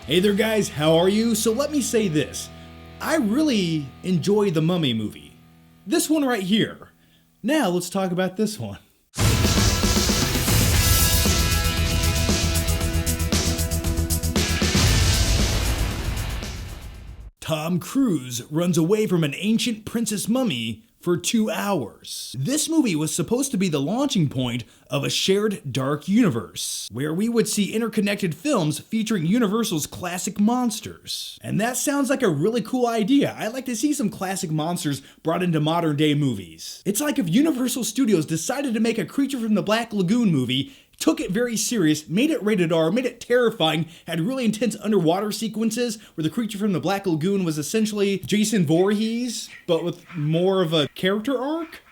Hey there guys, how are you? So let me say this. I really enjoy the Mummy movie. This one right here. Now let's talk about this one. Tom Cruise runs away from an ancient princess mummy for 2 hours. This movie was supposed to be the launching point of a shared dark universe, where we would see interconnected films featuring Universal's classic monsters. And that sounds like a really cool idea. I'd like to see some classic monsters brought into modern day movies. It's like if Universal Studios decided to make a Creature from the Black Lagoon movie, took it very serious, made it rated R, made it terrifying, had really intense underwater sequences where the Creature from the Black Lagoon was essentially Jason Voorhees, but with more of a character arc?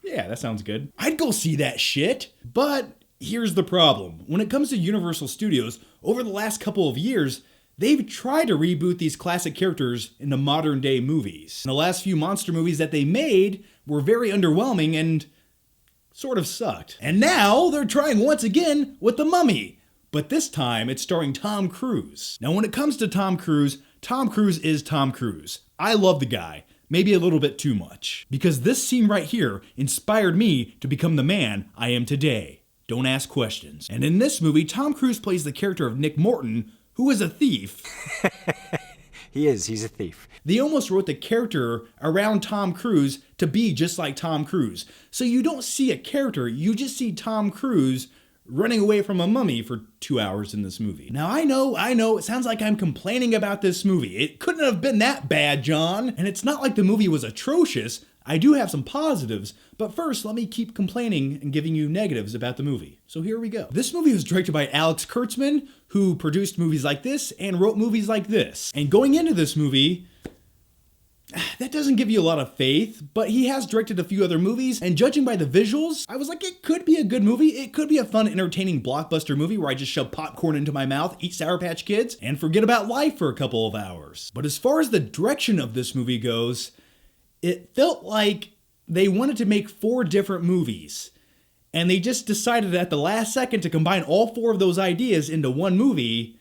Yeah, that sounds good. I'd go see that shit. But here's the problem. When it comes to Universal Studios, over the last couple of years, they've tried to reboot these classic characters into modern day movies. And the last few monster movies that they made were very underwhelming and sort of sucked. And now they're trying once again with The Mummy. But this time it's starring Tom Cruise. Now when it comes to Tom Cruise is Tom Cruise. I love the guy. Maybe a little bit too much. Because this scene right here inspired me to become the man I am today. Don't ask questions. And in this movie, Tom Cruise plays the character of Nick Morton, who is a thief. He's a thief. They almost wrote the character around Tom Cruise to be just like Tom Cruise. So you don't see a character, you just see Tom Cruise running away from a mummy for 2 hours in this movie. Now I know, it sounds like I'm complaining about this movie. It couldn't have been that bad, John. And it's not like the movie was atrocious. I do have some positives, but first let me keep complaining and giving you negatives about the movie. So here we go. This movie was directed by Alex Kurtzman, who produced movies like this and wrote movies like this. And going into this movie, that doesn't give you a lot of faith, but he has directed a few other movies, and judging by the visuals, I was like, it could be a good movie. It could be a fun, entertaining blockbuster movie where I just shove popcorn into my mouth, eat Sour Patch Kids, and forget about life for a couple of hours. But as far as the direction of this movie goes, it felt like they wanted to make 4 different movies, and they just decided at the last second to combine all 4 of those ideas into one movie,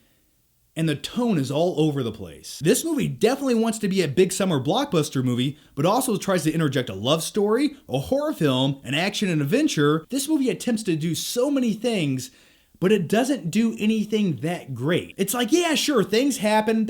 and the tone is all over the place. This movie definitely wants to be a big summer blockbuster movie, but also tries to interject a love story, a horror film, an action and adventure. This movie attempts to do so many things, but it doesn't do anything that great. It's like, yeah, sure, things happen,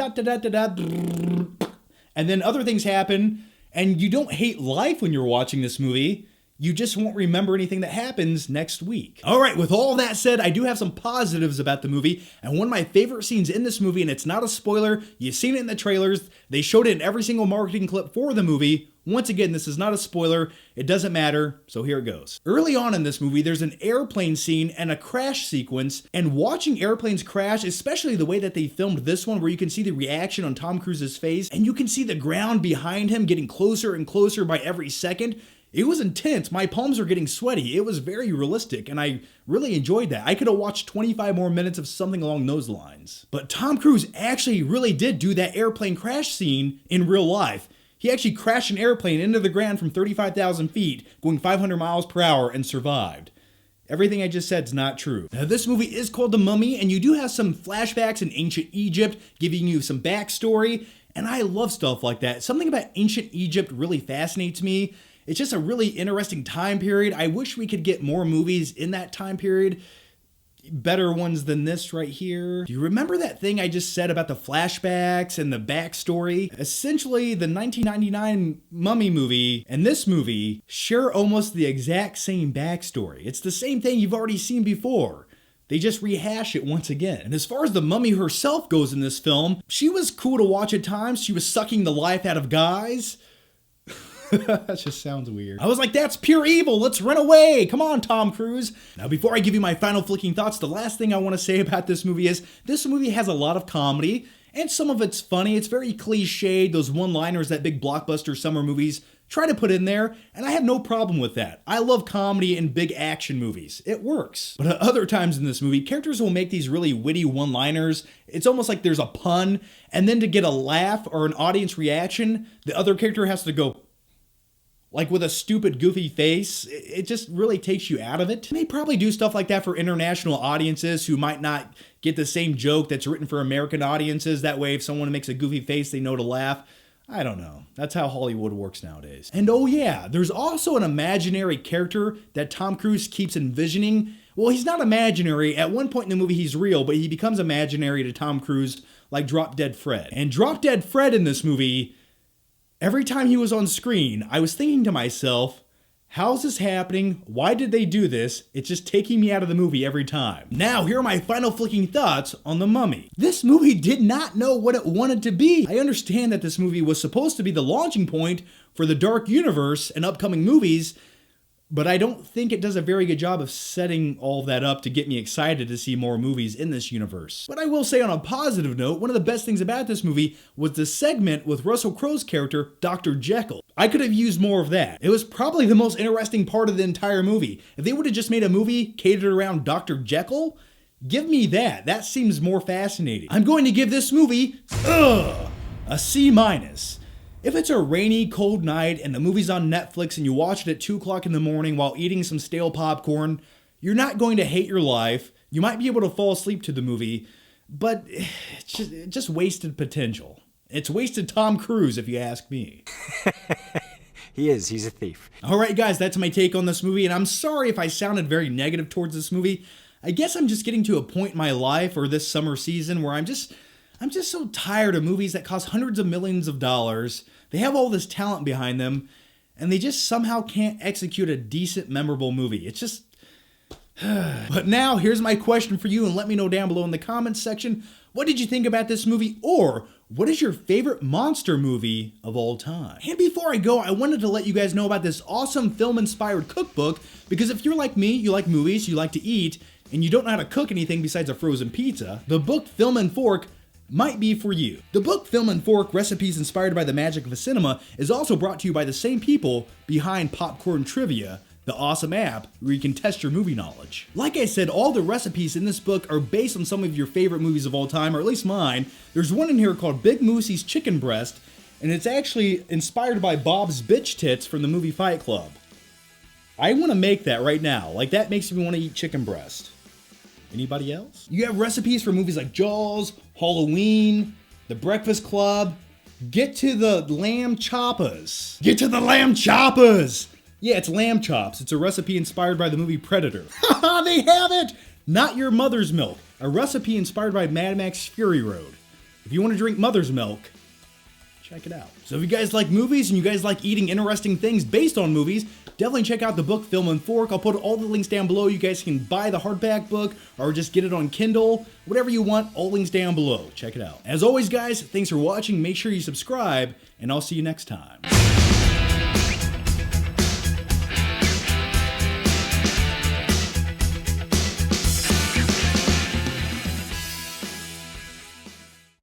and then other things happen, and you don't hate life when you're watching this movie. You just won't remember anything that happens next week. All right, with all that said, I do have some positives about the movie, and one of my favorite scenes in this movie, and it's not a spoiler, you've seen it in the trailers, they showed it in every single marketing clip for the movie. Once again, this is not a spoiler, it doesn't matter, so here it goes. Early on in this movie, there's an airplane scene and a crash sequence, and watching airplanes crash, especially the way that they filmed this one, where you can see the reaction on Tom Cruise's face, and you can see the ground behind him getting closer and closer by every second. It was intense. My palms were getting sweaty. It was very realistic, and I really enjoyed that. I could have watched 25 more minutes of something along those lines. But Tom Cruise actually really did do that airplane crash scene in real life. He actually crashed an airplane into the ground from 35,000 feet, going 500 miles per hour, and survived. Everything I just said is not true. Now, this movie is called The Mummy, and you do have some flashbacks in ancient Egypt, giving you some backstory, and I love stuff like that. Something about ancient Egypt really fascinates me. It's just a really interesting time period. I wish we could get more movies in that time period. Better ones than this right here. Do you remember that thing I just said about the flashbacks and the backstory? Essentially, the 1999 Mummy movie and this movie share almost the exact same backstory. It's the same thing you've already seen before. They just rehash it once again. And as far as the mummy herself goes in this film, she was cool to watch at times. She was sucking the life out of guys. That just sounds weird. I was like, that's pure evil. Let's run away. Come on, Tom Cruise. Now, before I give you my final flicking thoughts, the last thing I want to say about this movie is this movie has a lot of comedy, and some of it's funny. It's very cliched, those one-liners that big blockbuster summer movies try to put in there, and I have no problem with that. I love comedy in big action movies. It works. But at other times in this movie, characters will make these really witty one-liners. It's almost like there's a pun, and then to get a laugh or an audience reaction, the other character has to go, like with a stupid, goofy face. It just really takes you out of it. And they probably do stuff like that for international audiences who might not get the same joke that's written for American audiences. That way, if someone makes a goofy face, they know to laugh. I don't know. That's how Hollywood works nowadays. And oh yeah, there's also an imaginary character that Tom Cruise keeps envisioning. Well, he's not imaginary. At one point in the movie, he's real, but he becomes imaginary to Tom Cruise like Drop Dead Fred. And Drop Dead Fred in this movie, every time he was on screen, I was thinking to myself, how's this happening? Why did they do this? It's just taking me out of the movie every time. Now, here are my final flicking thoughts on The Mummy. This movie did not know what it wanted to be. I understand that this movie was supposed to be the launching point for the Dark Universe and upcoming movies, but I don't think it does a very good job of setting all of that up to get me excited to see more movies in this universe. But I will say on a positive note, one of the best things about this movie was the segment with Russell Crowe's character, Dr. Jekyll. I could have used more of that. It was probably the most interesting part of the entire movie. If they would have just made a movie catered around Dr. Jekyll, give me that. That seems more fascinating. I'm going to give this movie, a C-. If it's a rainy, cold night and the movie's on Netflix and you watch it at 2 o'clock in the morning while eating some stale popcorn, you're not going to hate your life. You might be able to fall asleep to the movie, but it's just wasted potential. It's wasted Tom Cruise, if you ask me. He's a thief. All right, guys, that's my take on this movie, and I'm sorry if I sounded very negative towards this movie. I guess I'm just getting to a point in my life or this summer season where I'm just so tired of movies that cost hundreds of millions of dollars. They have all this talent behind them, and they just somehow can't execute a decent, memorable movie. It's just... But now, here's my question for you, and let me know down below in the comments section, what did you think about this movie, or what is your favorite monster movie of all time? And before I go, I wanted to let you guys know about this awesome film-inspired cookbook, because if you're like me, you like movies, you like to eat, and you don't know how to cook anything besides a frozen pizza, the book Film and Fork might be for you. The book Film and Fork, Recipes Inspired by the Magic of Cinema is also brought to you by the same people behind Popcorn Trivia, the awesome app where you can test your movie knowledge. Like I said, all the recipes in this book are based on some of your favorite movies of all time, or at least mine. There's one in here called Big Moosey's Chicken Breast, and it's actually inspired by Bob's Bitch Tits from the movie Fight Club. I want to make that right now. Like, that makes me want to eat chicken breast. Anybody else? You have recipes for movies like Jaws, Halloween, The Breakfast Club. Get to the lamb choppas. Get to the lamb choppas! Yeah, it's lamb chops. It's a recipe inspired by the movie Predator. Haha, they have it! Not Your Mother's Milk, a recipe inspired by Mad Max Fury Road. If you want to drink mother's milk, check it out. So if you guys like movies and you guys like eating interesting things based on movies, definitely check out the book Film and Fork. I'll put all the links down below. You guys can buy the hardback book or just get it on Kindle. Whatever you want, all links down below. Check it out. As always, guys, thanks for watching. Make sure you subscribe, and I'll see you next time.